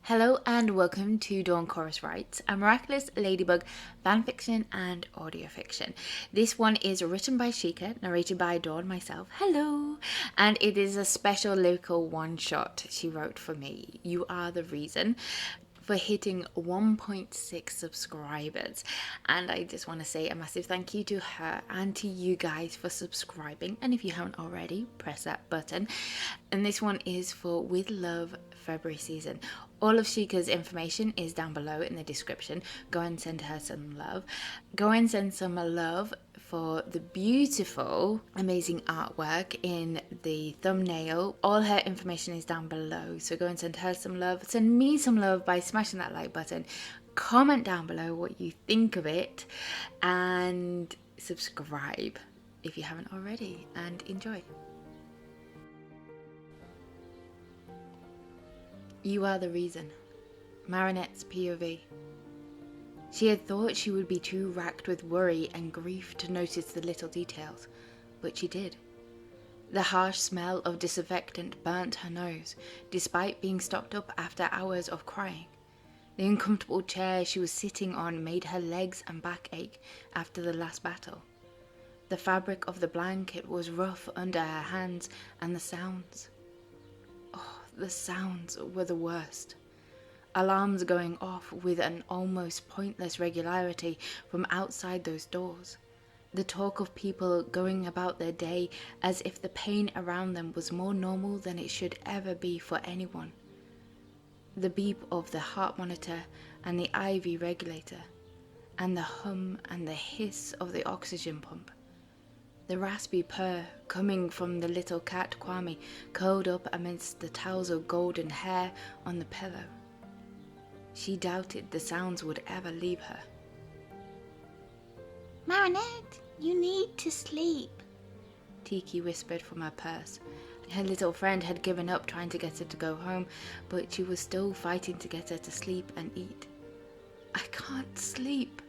Hello and welcome to Dawn Chorus Writes, a Miraculous Ladybug fanfiction and audiofiction. This one is written by Jheqia, narrated by Dawn, myself, hello, and it is a special lyrical one-shot she wrote for me. You are the reason for hitting 1.6 subscribers, and I just want to say a massive thank you to her and to you guys for subscribing, and if you haven't already, press that button. And this one is for With Love February season. All of Jheqia's information is down below in the description. Go and send her some love. Go and send some love for the beautiful, amazing artwork in the thumbnail. All her information is down below, so go and send her some love. Send me some love by smashing that like button. Comment down below what you think of it, and subscribe if you haven't already, and enjoy. You are the reason. Marinette's POV. She had thought she would be too racked with worry and grief to notice the little details, but she did. The harsh smell of disinfectant burnt her nose, despite being stopped up after hours of crying. The uncomfortable chair she was sitting on made her legs and back ache after the last battle. The fabric of the blanket was rough under her hands, and the sounds. The sounds were the worst. Alarms going off with an almost pointless regularity from outside those doors. The talk of people going about their day as if the pain around them was more normal than it should ever be for anyone. The beep of the heart monitor and the IV regulator, and the hum and the hiss of the oxygen pump. The raspy purr coming from the little cat Kwame, curled up amidst the towels of golden hair on the pillow. She doubted the sounds would ever leave her. Marinette, you need to sleep, Tiki whispered from her purse. Her little friend had given up trying to get her to go home, but she was still fighting to get her to sleep and eat. I can't sleep,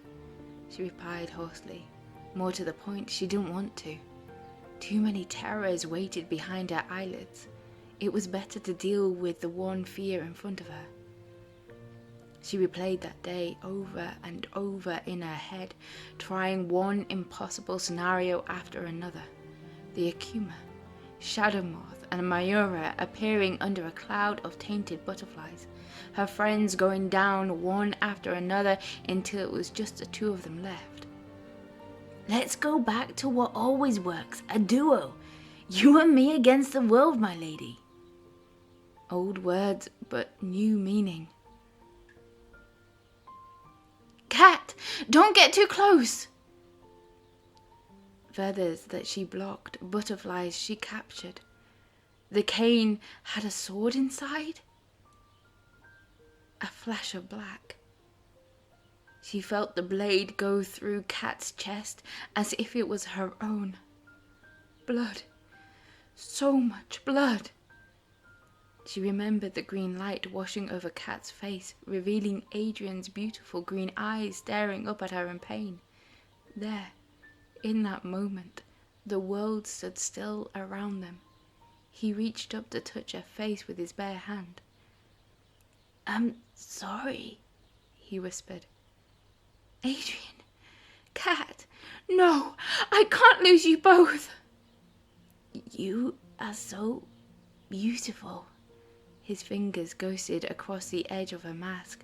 she replied hoarsely. More to the point, she didn't want to. Too many terrors waited behind her eyelids. It was better to deal with the one fear in front of her. She replayed that day over and over in her head, trying one impossible scenario after another. The Akuma, Shadow Moth and Mayra appearing under a cloud of tainted butterflies. Her friends going down one after another until it was just the two of them left. Let's go back to what always works, a duo. You and me against the world, my lady. Old words, but new meaning. Cat, don't get too close. Feathers that she blocked, butterflies she captured. The cane had a sword inside? A flash of black. She felt the blade go through Kat's chest as if it was her own. Blood. So much blood. She remembered the green light washing over Kat's face, revealing Adrien's beautiful green eyes staring up at her in pain. There, in that moment, the world stood still around them. He reached up to touch her face with his bare hand. I'm sorry, he whispered. Adrien, Cat, no, I can't lose you both. You are so beautiful. His fingers ghosted across the edge of her mask.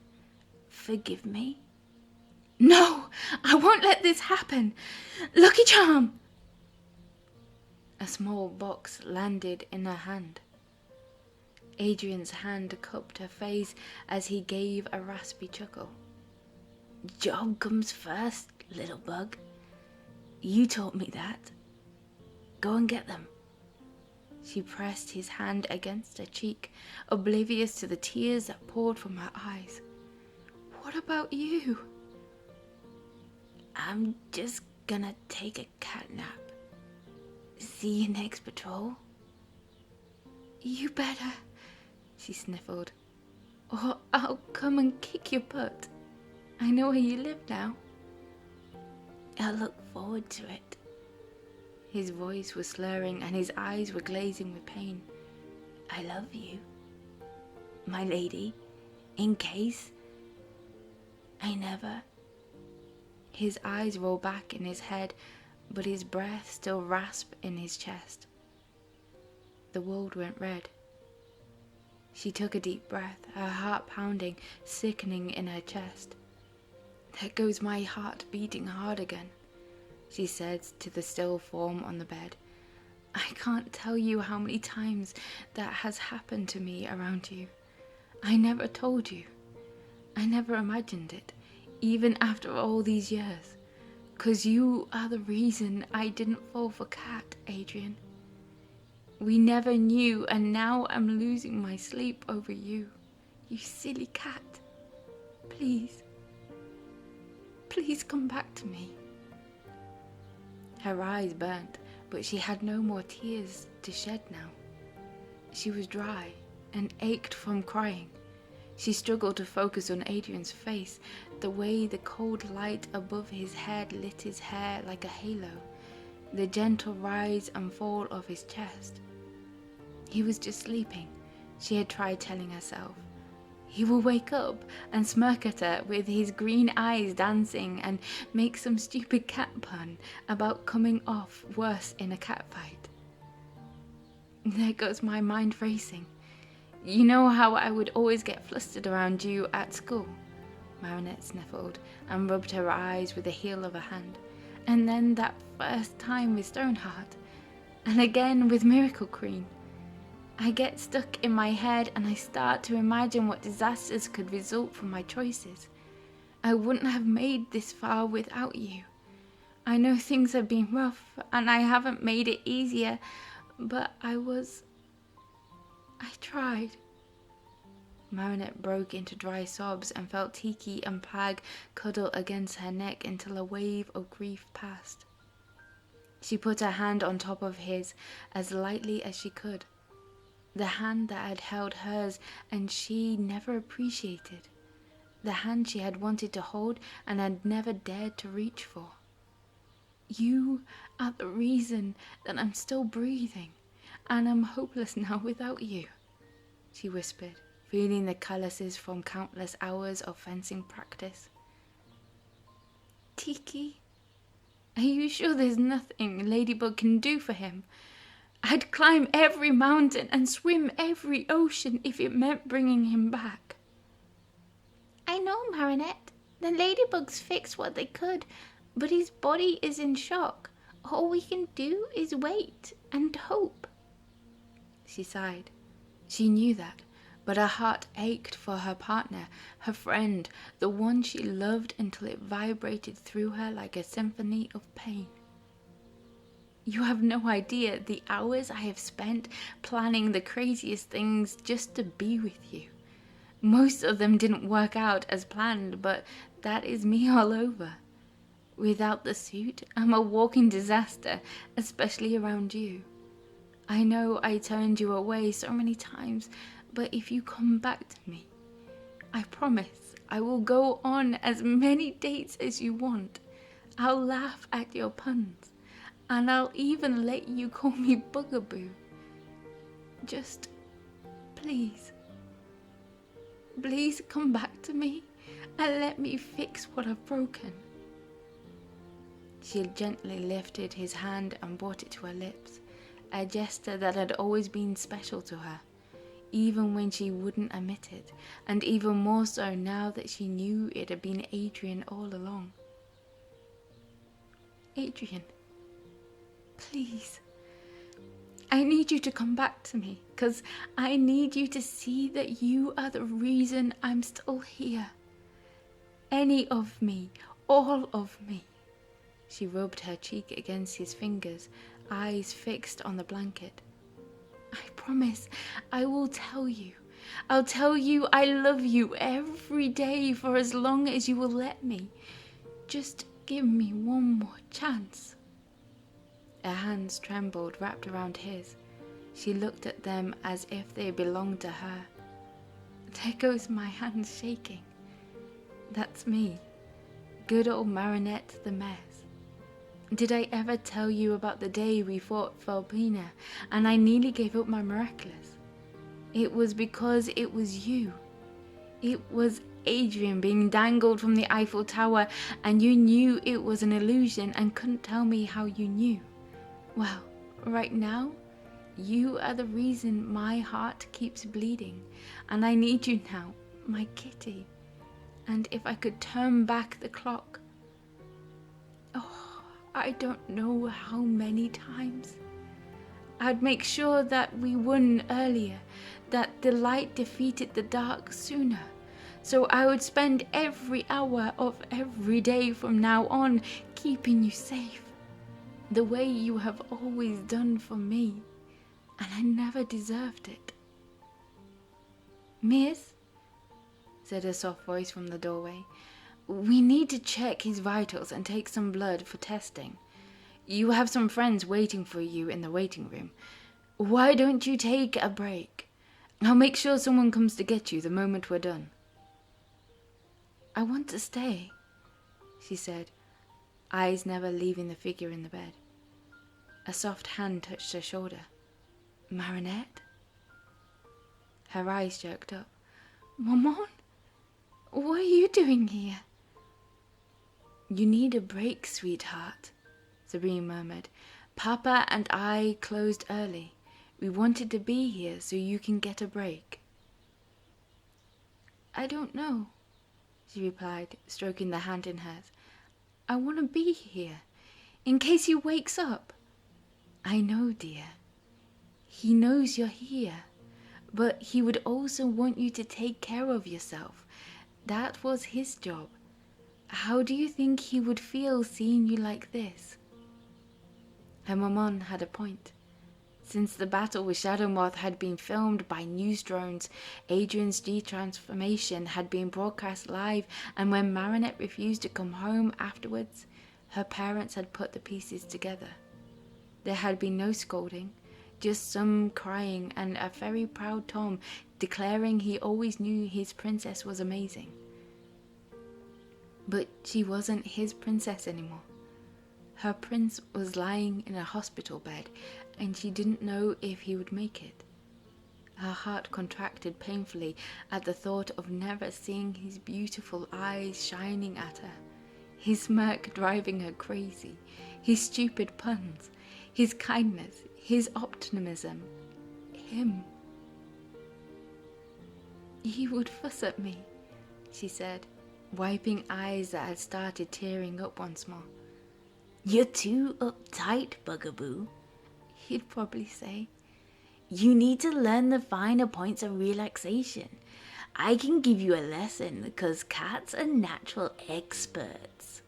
Forgive me? No, I won't let this happen. Lucky Charm. A small box landed in her hand. Adrien's hand cupped her face as he gave a raspy chuckle. Job comes first, little bug. You taught me that. Go and get them. She pressed his hand against her cheek, oblivious to the tears that poured from her eyes. What about you? I'm just gonna take a cat nap. See you next patrol. You better, she sniffled, or I'll come and kick your butt. I know where you live now. I'll look forward to it. His voice was slurring and his eyes were glazing with pain. I love you, my lady. In case I never... His eyes roll back in his head, but his breath still rasps in his chest. The world went red. She took a deep breath, her heart pounding, sickening in her chest. "There goes my heart beating hard again," she said to the still form on the bed. "I can't tell you how many times that has happened to me around you. I never told you. I never imagined it, even after all these years. 'Cause you are the reason I didn't fall for Cat, Adrien. We never knew, and now I'm losing my sleep over you. You silly cat. Please, please come back to me." Her eyes burnt, but she had no more tears to shed now. She was dry and ached from crying. She struggled to focus on Adrien's face, the way the cold light above his head lit his hair like a halo, the gentle rise and fall of his chest. He was just sleeping, she had tried telling herself. He will wake up and smirk at her with his green eyes dancing and make some stupid cat pun about coming off worse in a cat fight. There goes my mind racing. "You know how I would always get flustered around you at school?" Marinette sniffled and rubbed her eyes with the heel of her hand. "And then that first time with Stoneheart, and again with Miracle Queen. I get stuck in my head and I start to imagine what disasters could result from my choices. I wouldn't have made this far without you. I know things have been rough and I haven't made it easier, but I tried." Marinette broke into dry sobs and felt Tiki and Plag cuddle against her neck until a wave of grief passed. She put her hand on top of his as lightly as she could. The hand that had held hers and she never appreciated. The hand she had wanted to hold and had never dared to reach for. "You are the reason that I'm still breathing, and I'm hopeless now without you," she whispered, feeling the calluses from countless hours of fencing practice. "Tiki, are you sure there's nothing Ladybug can do for him? I'd climb every mountain and swim every ocean if it meant bringing him back." "I know, Marinette. The ladybugs fixed what they could, but his body is in shock. All we can do is wait and hope." She sighed. She knew that, but her heart ached for her partner, her friend, the one she loved until it vibrated through her like a symphony of pain. "You have no idea the hours I have spent planning the craziest things just to be with you. Most of them didn't work out as planned, but that is me all over. Without the suit, I'm a walking disaster, especially around you. I know I turned you away so many times, but if you come back to me, I promise I will go on as many dates as you want. I'll laugh at your puns. And I'll even let you call me Bugaboo. Just, please, please come back to me and let me fix what I've broken." She gently lifted his hand and brought it to her lips, a gesture that had always been special to her, even when she wouldn't admit it, and even more so now that she knew it had been Adrien all along. "Adrien, please, I need you to come back to me, 'cause I need you to see that you are the reason I'm still here. Any of me, all of me." She rubbed her cheek against his fingers, eyes fixed on the blanket. "I promise I will tell you. I'll tell you I love you every day for as long as you will let me. Just give me one more chance." Her hands trembled, wrapped around his. She looked at them as if they belonged to her. There goes my hands shaking. That's me. Good old Marinette the mess. Did I ever tell you about the day we fought Felpina and I nearly gave up my Miraculous? It was because it was you. It was Adrien being dangled from the Eiffel Tower, and you knew it was an illusion and couldn't tell me how you knew. Well, right now, you are the reason my heart keeps bleeding, and I need you now, my kitty. And if I could turn back the clock, oh, I don't know how many times, I'd make sure that we won earlier, that the light defeated the dark sooner. So I would spend every hour of every day from now on keeping you safe, the way you have always done for me, and I never deserved it. Miss, said a soft voice from the doorway, we need to check his vitals and take some blood for testing. You have some friends waiting for you in the waiting room. Why don't you take a break? I'll make sure someone comes to get you the moment we're done. I want to stay, she said, eyes never leaving the figure in the bed. A soft hand touched her shoulder. Marinette? Her eyes jerked up. Maman? What are you doing here? You need a break, sweetheart, Sabrine murmured. Papa and I closed early. We wanted to be here so you can get a break. I don't know, she replied, stroking the hand in hers. I want to be here, in case he wakes up. I know, dear. He knows you're here, but he would also want you to take care of yourself. That was his job. How do you think he would feel seeing you like this? Her maman had a point. Since the battle with Shadow Moth had been filmed by news drones, Adrien's de-transformation had been broadcast live, and when Marinette refused to come home afterwards, her parents had put the pieces together. There had been no scolding, just some crying and a very proud Tom declaring he always knew his princess was amazing. But she wasn't his princess anymore. Her prince was lying in a hospital bed, and she didn't know if he would make it. Her heart contracted painfully at the thought of never seeing his beautiful eyes shining at her, his smirk driving her crazy, his stupid puns, his kindness, his optimism, him. He would fuss at me, she said, wiping eyes that had started tearing up once more. You're too uptight, bugaboo, he'd probably say. You need to learn the finer points of relaxation. I can give you a lesson because cats are natural experts.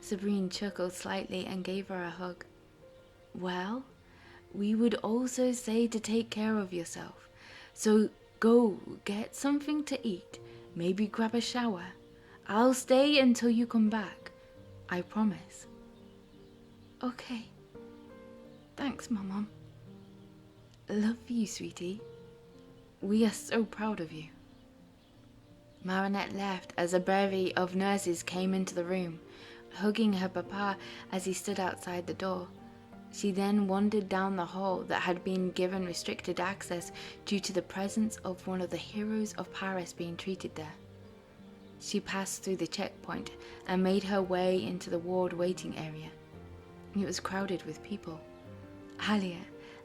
Sabrine chuckled slightly and gave her a hug. Well, we would also say to take care of yourself. So go get something to eat, maybe grab a shower. I'll stay until you come back. I promise. Okay. Thanks, Mom. Love you, sweetie. We are so proud of you. Marinette left as a bevy of nurses came into the room, hugging her papa as he stood outside the door. She then wandered down the hall that had been given restricted access due to the presence of one of the heroes of Paris being treated there. She passed through the checkpoint and made her way into the ward waiting area. It was crowded with people. Alia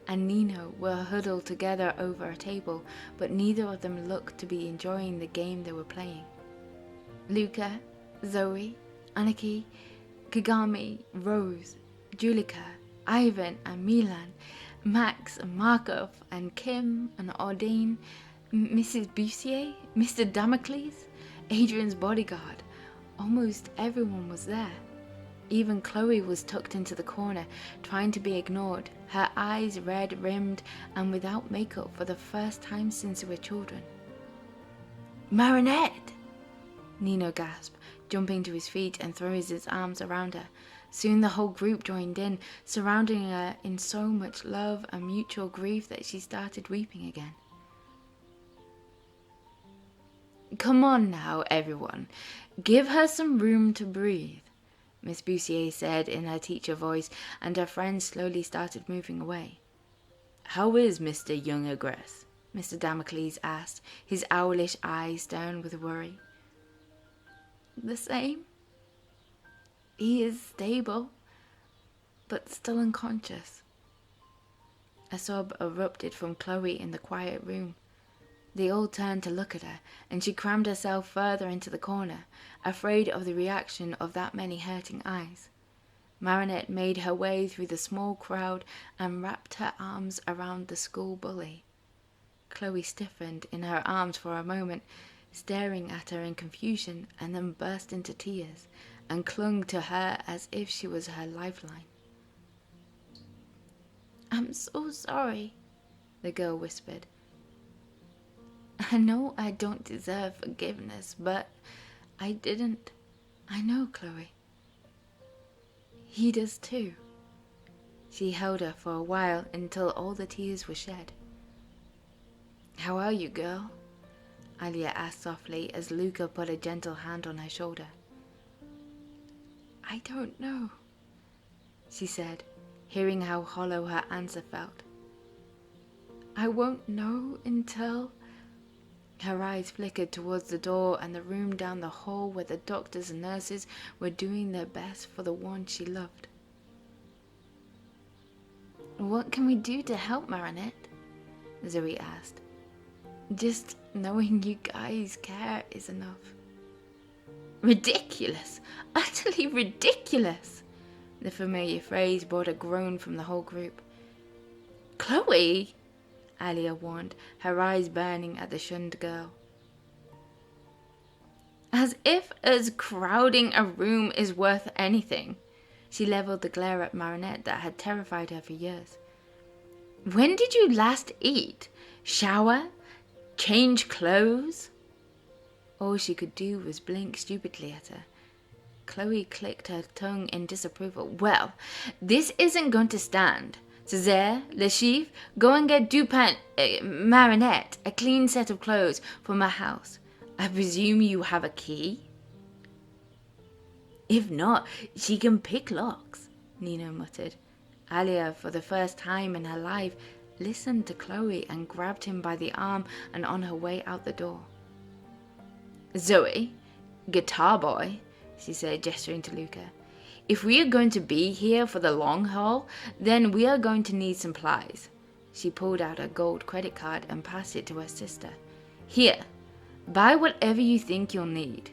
and Nino were huddled together over a table, but neither of them looked to be enjoying the game they were playing. Luca, Zoe, Aniki, Kagami, Rose, Julika, Ivan and Milan, Max and Markov and Kim and Audine, Mrs. Bussier, Mr. Damocles, Adrien's bodyguard. Almost everyone was there. Even Chloe was tucked into the corner, trying to be ignored, her eyes red-rimmed and without makeup for the first time since they were children. Marinette! Nino gasped, jumping to his feet and throwing his arms around her. Soon the whole group joined in, surrounding her in so much love and mutual grief that she started weeping again. Come on now, everyone. Give her some room to breathe, Miss Bussier said in her teacher voice, and her friends slowly started moving away. How is Mr. Young Aggress? Mr. Damocles asked, his owlish eyes stern with worry. The same. He is stable, but still unconscious. A sob erupted from Chloe in the quiet room. They all turned to look at her, and she crammed herself further into the corner, afraid of the reaction of that many hurting eyes. Marinette made her way through the small crowd and wrapped her arms around the school bully. Chloe stiffened in her arms for a moment, staring at her in confusion, and then burst into tears and clung to her as if she was her lifeline. I'm so sorry, the girl whispered. I know I don't deserve forgiveness, but I didn't. I know, Chloe. He does too. She held her for a while until all the tears were shed. How are you, girl? Alia asked softly as Luca put a gentle hand on her shoulder. I don't know, she said, hearing how hollow her answer felt. I won't know until... Her eyes flickered towards the door and the room down the hall where the doctors and nurses were doing their best for the one she loved. What can we do to help, Marinette? Zoe asked. Just knowing you guys care is enough. Ridiculous! Utterly ridiculous! The familiar phrase brought a groan from the whole group. Chloe! Alia warned, her eyes burning at the shunned girl. As if us crowding a room is worth anything. She leveled the glare at Marinette that had terrified her for years. When did you last eat? Shower? Change clothes? All she could do was blink stupidly at her. Chloe clicked her tongue in disapproval. Well, this isn't going to stand. Césaire, Le Chiffre, go and get Marinette a clean set of clothes from her house. I presume you have a key? If not, she can pick locks, Nino muttered. Alia, for the first time in her life, listened to Chloe and grabbed him by the arm and on her way out the door. Zoe, guitar boy, she said, gesturing to Luca. If we are going to be here for the long haul, then we are going to need supplies. She pulled out a gold credit card and passed it to her sister. Here, buy whatever you think you'll need.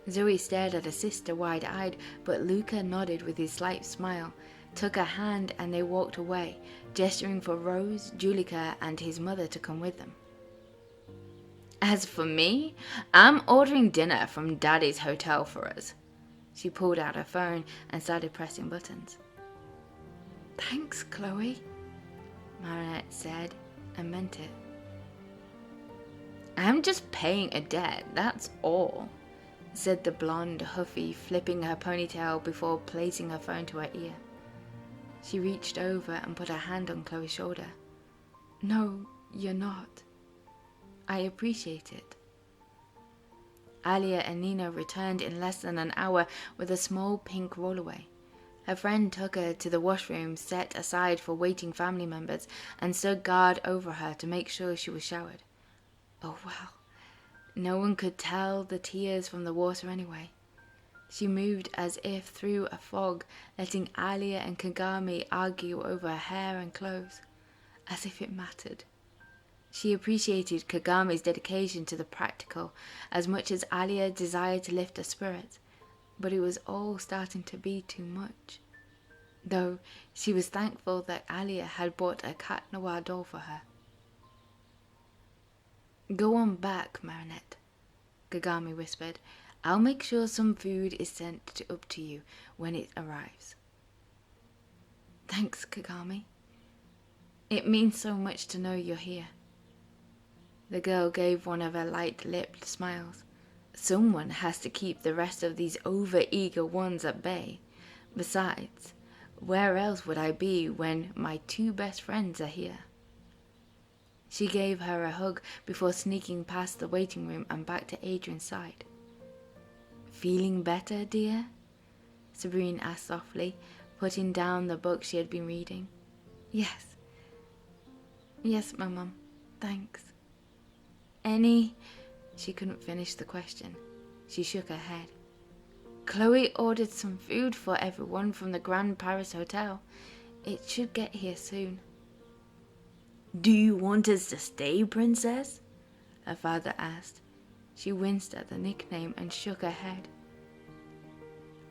Zoe stared at her sister wide-eyed, but Luca nodded with his slight smile, took her hand, and they walked away, gesturing for Rose, Julika, and his mother to come with them. As for me, I'm ordering dinner from Daddy's hotel for us. She pulled out her phone and started pressing buttons. Thanks, Chloe, Marinette said, and meant it. I'm just paying a debt, that's all, said the blonde Huffy, flipping her ponytail before placing her phone to her ear. She reached over and put her hand on Chloe's shoulder. No, you're not. I appreciate it. Alia and Nino returned in less than an hour with a small pink rollaway. Her friend took her to the washroom set aside for waiting family members and stood guard over her to make sure she was showered. Oh well, no one could tell the tears from the water anyway. She moved as if through a fog, letting Alia and Kagami argue over her hair and clothes, as if it mattered. She appreciated Kagami's dedication to the practical as much as Alia desired to lift her spirits, but it was all starting to be too much. Though she was thankful that Alia had bought a Cat Noir doll for her. Go on back, Marinette, Kagami whispered. I'll make sure some food is sent up to you when it arrives. Thanks, Kagami. It means so much to know you're here. The girl gave one of her light-lipped smiles. Someone has to keep the rest of these over-eager ones at bay. Besides, where else would I be when my two best friends are here? She gave her a hug before sneaking past the waiting room and back to Adrien's side. Feeling better, dear? Sabrine asked softly, putting down the book she had been reading. Yes. Yes, my mum. Thanks. Any... She couldn't finish the question. She shook her head. Chloe ordered some food for everyone from the Grand Paris Hotel. It should get here soon. Do you want us to stay, princess? Her father asked. She winced at the nickname and shook her head.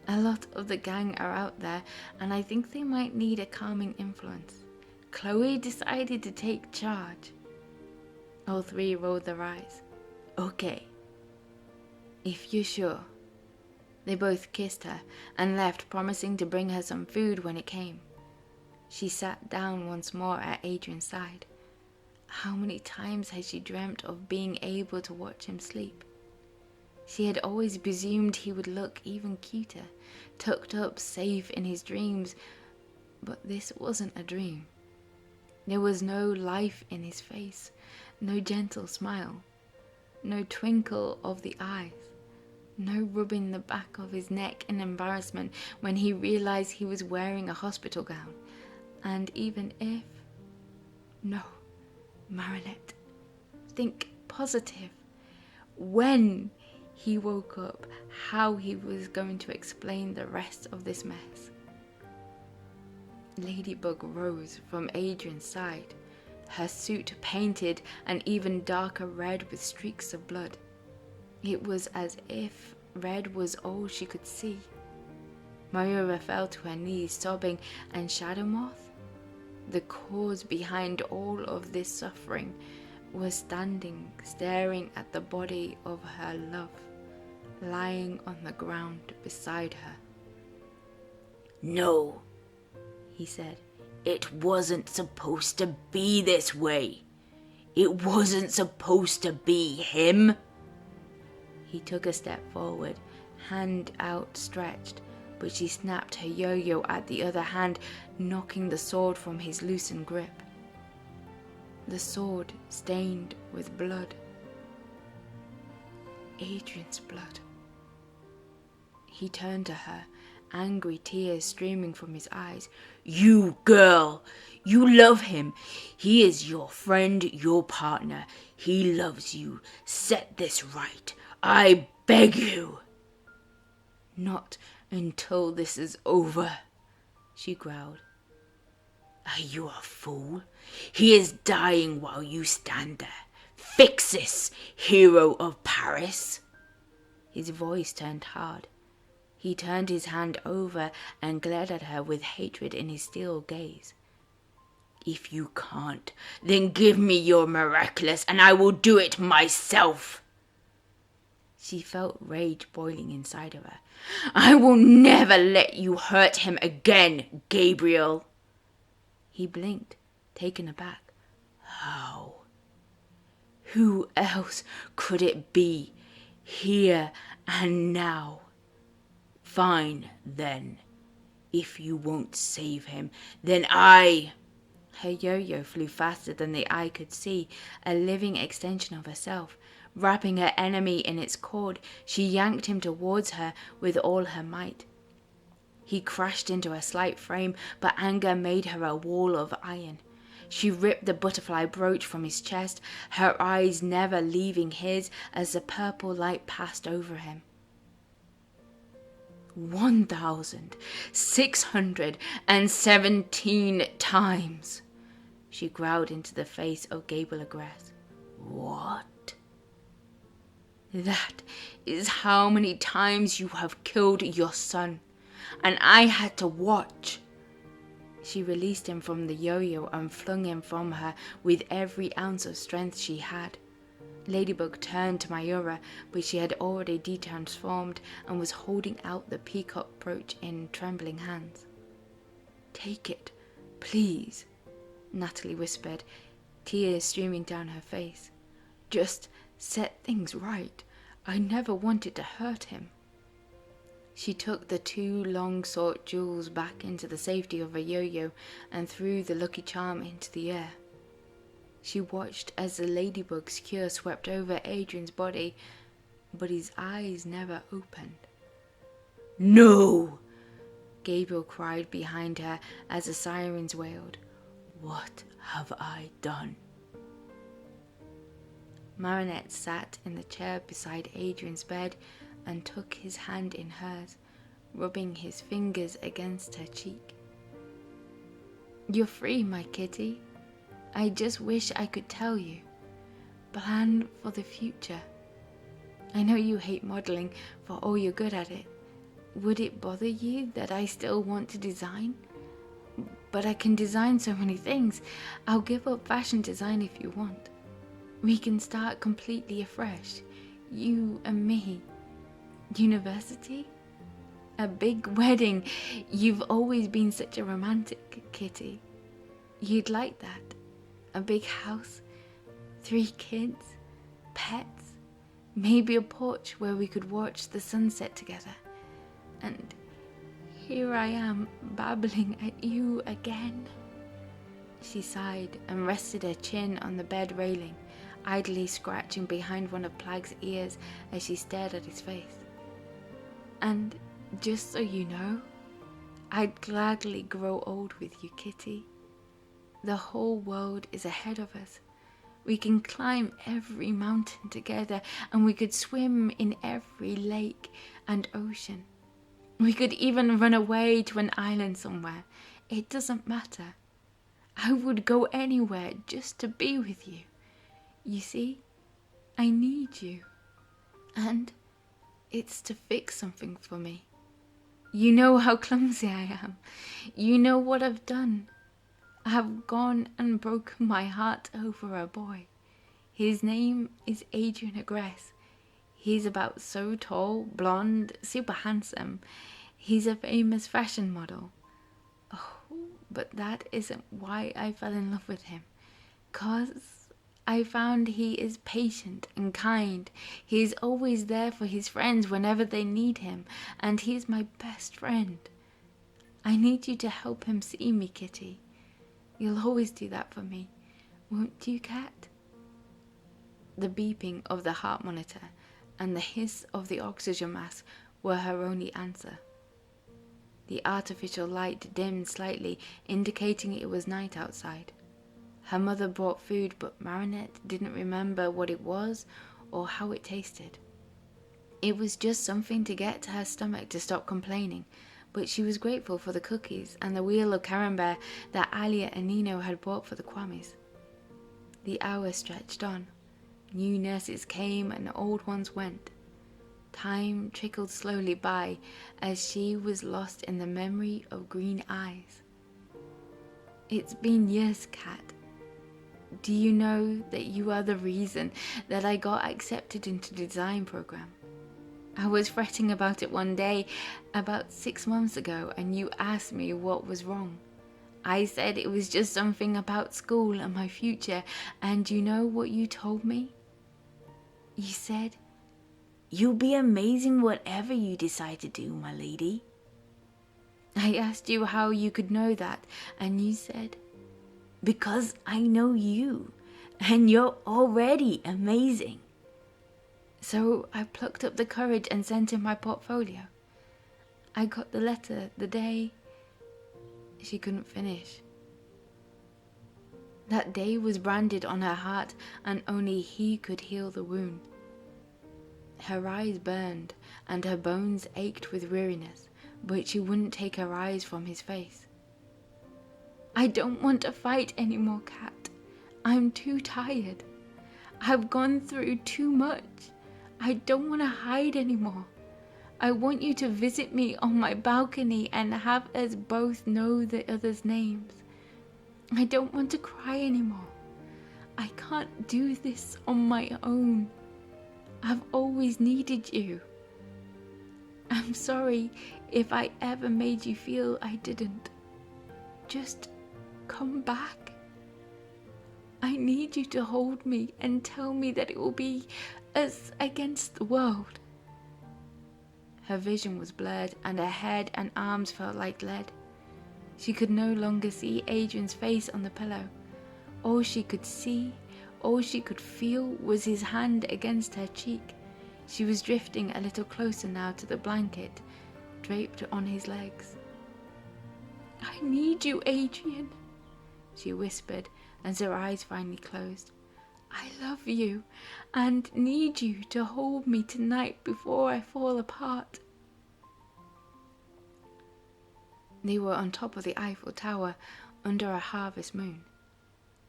A lot of the gang are out there, and I think they might need a calming influence. Chloe decided to take charge. All three rolled their eyes. Okay. If you're sure. They both kissed her and left, promising to bring her some food when it came. She sat down once more at Adrien's side. How many times had she dreamt of being able to watch him sleep? She had always presumed he would look even cuter, tucked up safe in his dreams, but this wasn't a dream. There was no life in his face, no gentle smile, no twinkle of the eyes, no rubbing the back of his neck in embarrassment when he realized he was wearing a hospital gown. And even if... No, Marinette, think positive. When he woke up, how he was going to explain the rest of this mess. Ladybug rose from Adrien's side, her suit painted an even darker red with streaks of blood. It was as if red was all she could see. Mayra fell to her knees, sobbing, and Shadow Moth, the cause behind all of this suffering, was standing, staring at the body of her love, lying on the ground beside her. No, he said. It wasn't supposed to be this way. It wasn't supposed to be him. He took a step forward, hand outstretched, but she snapped her yo-yo at the other hand, knocking the sword from his loosened grip. The sword stained with blood. Adrien's blood. He turned to her, angry tears streaming from his eyes. You girl, you love him. He is your friend, your partner. He loves you. Set this right. I beg you. Not until this is over, she growled. Are you a fool? He is dying while you stand there. Fix this, hero of Paris. His voice turned hard. He turned his hand over and glared at her with hatred in his steel gaze. If you can't, then give me your Miraculous and I will do it myself. She felt rage boiling inside of her. I will never let you hurt him again, Gabriel. He blinked, taken aback. How? Who else could it be? Here and now. Fine, then. If you won't save him, then I... Her yo-yo flew faster than the eye could see, a living extension of herself. Wrapping her enemy in its cord, she yanked him towards her with all her might. He crashed into her slight frame, but anger made her a wall of iron. She ripped the butterfly brooch from his chest, her eyes never leaving his as the purple light passed over him. 1,617 times, she growled into the face of Gable Agress. What? That is how many times you have killed your son, and I had to watch. She released him from the yo-yo and flung him from her with every ounce of strength she had. Ladybug turned to Mayra, but she had already detransformed and was holding out the peacock brooch in trembling hands. Take it, please, Natalie whispered, tears streaming down her face. Just set things right. I never wanted to hurt him. She took the two long-sought jewels back into the safety of her yo-yo and threw the lucky charm into the air. She watched as the ladybug's cure swept over Adrien's body, but his eyes never opened. No! Gabriel cried behind her as the sirens wailed. What have I done? Marinette sat in the chair beside Adrien's bed and took his hand in hers, rubbing his fingers against her cheek. "You're free, my kitty. I just wish I could tell you. Plan for the future. I know you hate modeling, for all you're good at it. Would it bother you that I still want to design? But I can design so many things. I'll give up fashion design if you want. We can start completely afresh, you and me. University? A big wedding. You've always been such a romantic, Kitty. You'd like that. A big house, 3 kids, pets, maybe a porch where we could watch the sunset together. And here I am, babbling at you again." She sighed and rested her chin on the bed railing, idly scratching behind one of Plag's ears as she stared at his face. "And just so you know, I'd gladly grow old with you, Kitty. The whole world is ahead of us. We can climb every mountain together, and we could swim in every lake and ocean. We could even run away to an island somewhere. It doesn't matter. I would go anywhere just to be with you. You see, I need you. And it's to fix something for me. You know how clumsy I am. You know what I've done. I have gone and broken my heart over a boy. His name is Adrienette. He's about so tall, blonde, super handsome. He's a famous fashion model. Oh, but that isn't why I fell in love with him. 'Cause I found he is patient and kind. He's always there for his friends whenever they need him, and he's my best friend. I need you to help him see me, Kitty. You'll always do that for me, won't you, Cat?" The beeping of the heart monitor and the hiss of the oxygen mask were her only answer. The artificial light dimmed slightly, indicating it was night outside. Her mother brought food, but Marinette didn't remember what it was or how it tasted. It was just something to get her stomach to stop complaining, but she was grateful for the cookies and the wheel of camembert that Alia and Nino had bought for the Kwamis. The hours stretched on. New nurses came and old ones went. Time trickled slowly by as she was lost in the memory of green eyes. "It's been years, Cat. Do you know that you are the reason that I got accepted into the design program? I was fretting about it one day about 6 months ago, and you asked me what was wrong. I said it was just something about school and my future, and you know what you told me? You said, 'You'll be amazing whatever you decide to do, my lady.' I asked you how you could know that, and you said, 'Because I know you, and you're already amazing.' So I plucked up the courage and sent in my portfolio. I got the letter the day..." She couldn't finish. That day was branded on her heart, and only he could heal the wound. Her eyes burned, and her bones ached with weariness, but she wouldn't take her eyes from his face. "I don't want to fight anymore, Cat. I'm too tired. I've gone through too much. I don't want to hide anymore. I want you to visit me on my balcony and have us both know the others' names. I don't want to cry anymore. I can't do this on my own. I've always needed you. I'm sorry if I ever made you feel I didn't. Just come back. I need you to hold me and tell me that it will be us against the world." Her vision was blurred, and her head and arms felt like lead. She could no longer see Adrien's face on the pillow. All she could see, all she could feel was his hand against her cheek. She was drifting a little closer now to the blanket, draped on his legs. "I need you, Adrien," she whispered as her eyes finally closed. I love you and need you to hold me tonight before I fall apart. They were on top of the Eiffel Tower under a harvest moon.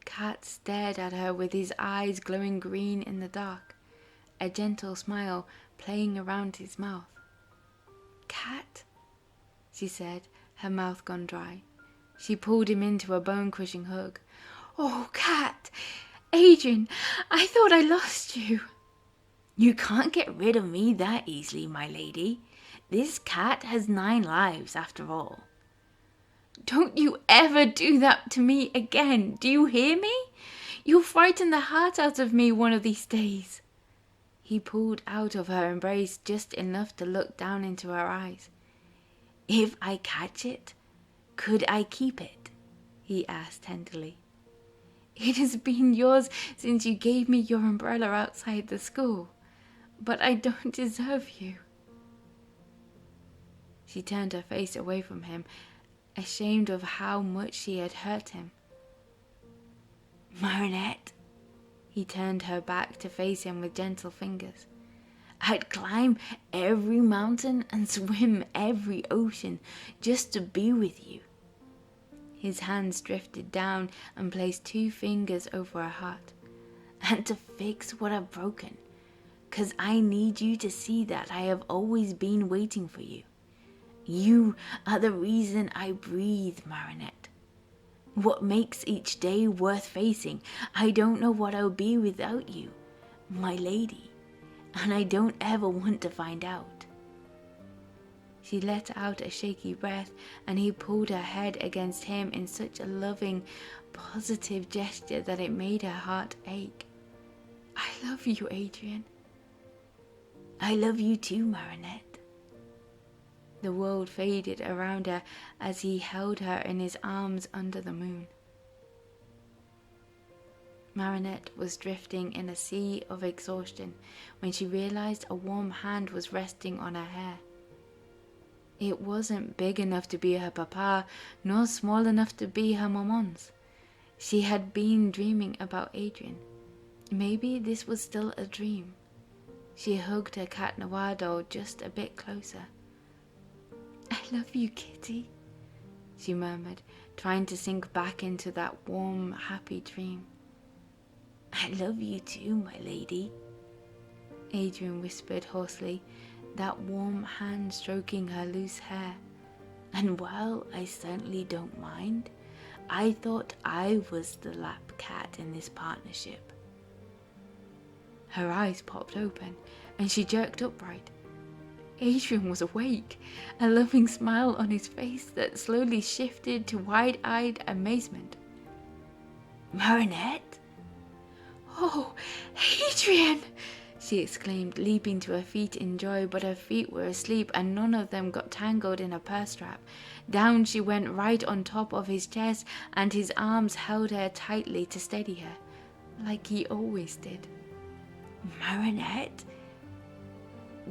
Cat stared at her with his eyes glowing green in the dark, a gentle smile playing around his mouth. "Cat," she said, her mouth gone dry. She pulled him into a bone-crushing hug. "Oh, Cat! Adrien, I thought I lost you." You can't get rid of me that easily, my lady. This cat has 9 lives after all. Don't you ever do that to me again, do you hear me? You'll frighten the heart out of me one of these days. He pulled out of her embrace just enough to look down into her eyes. If I catch it, could I keep it? He asked tenderly. It has been yours since you gave me your umbrella outside the school, but I don't deserve you. She turned her face away from him, ashamed of how much she had hurt him. Marinette, he turned her back to face him with gentle fingers. I'd climb every mountain and swim every ocean just to be with you. His hands drifted down and placed 2 fingers over her heart. And to fix what I've broken, 'cause I need you to see that I have always been waiting for you. You are the reason I breathe, Marinette. What makes each day worth facing. I don't know what I'll be without you, my lady, and I don't ever want to find out. She let out a shaky breath, and he pulled her head against him in such a loving, positive gesture that it made her heart ache. I love you, Adrien. I love you too, Marinette. The world faded around her as he held her in his arms under the moon. Marinette was drifting in a sea of exhaustion when she realized a warm hand was resting on her hair. It wasn't big enough to be her papa, nor small enough to be her maman's. She had been dreaming about Adrien. Maybe this was still a dream. She hugged her Cat Noir doll just a bit closer. I love you, kitty, she murmured, trying to sink back into that warm, happy dream. I love you too, my lady, Adrien whispered hoarsely, that warm hand stroking her loose hair. And while I certainly don't mind, I thought I was the lap cat in this partnership. Her eyes popped open, and she jerked upright. Adrien was awake, a loving smile on his face that slowly shifted to wide-eyed amazement. Marinette? Oh, Adrien! She exclaimed, leaping to her feet in joy, but her feet were asleep and none of them got tangled in a purse strap. Down she went right on top of his chest, and his arms held her tightly to steady her, like he always did. Marinette?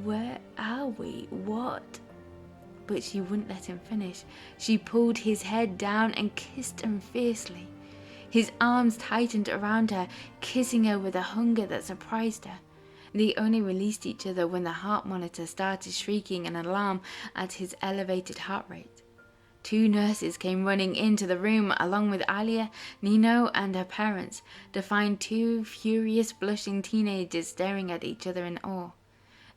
Where are we? What? But she wouldn't let him finish. She pulled his head down and kissed him fiercely. His arms tightened around her, kissing her with a hunger that surprised her. They only released each other when the heart monitor started shrieking an alarm at his elevated heart rate. 2 nurses came running into the room along with Alia, Nino, and her parents to find 2 furious, blushing teenagers staring at each other in awe.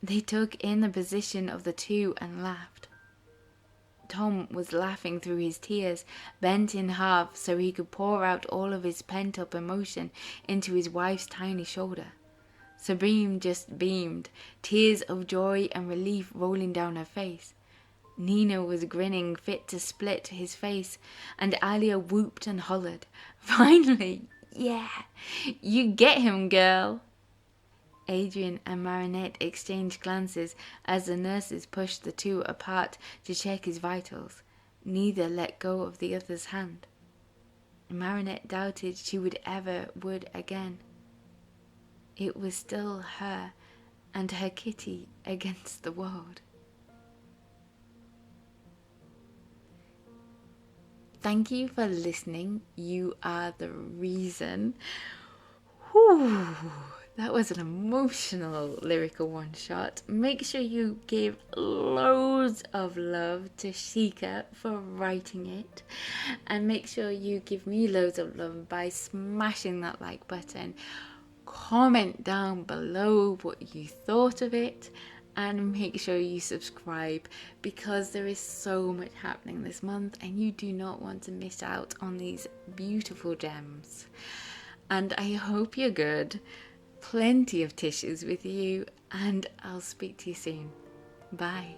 They took in the position of the 2 and laughed. Tom was laughing through his tears, bent in half so he could pour out all of his pent-up emotion into his wife's tiny shoulder. Sabrine just beamed, tears of joy and relief rolling down her face. Nina was grinning fit to split his face, and Alia whooped and hollered. Finally! Yeah! You get him, girl! Adrien and Marinette exchanged glances as the nurses pushed the 2 apart to check his vitals. Neither let go of the other's hand. Marinette doubted she would again. It was still her and her kitty against the world. Thank you for listening. You are the reason. Whew, that was an emotional lyrical one shot. Make sure you give loads of love to Jheqia for writing it, and make sure you give me loads of love by smashing that like button. Comment down below what you thought of it, and make sure you subscribe, because there is so much happening this month and you do not want to miss out on these beautiful gems. And I hope you're good. Plenty of tissues with you, and I'll speak to you soon. Bye.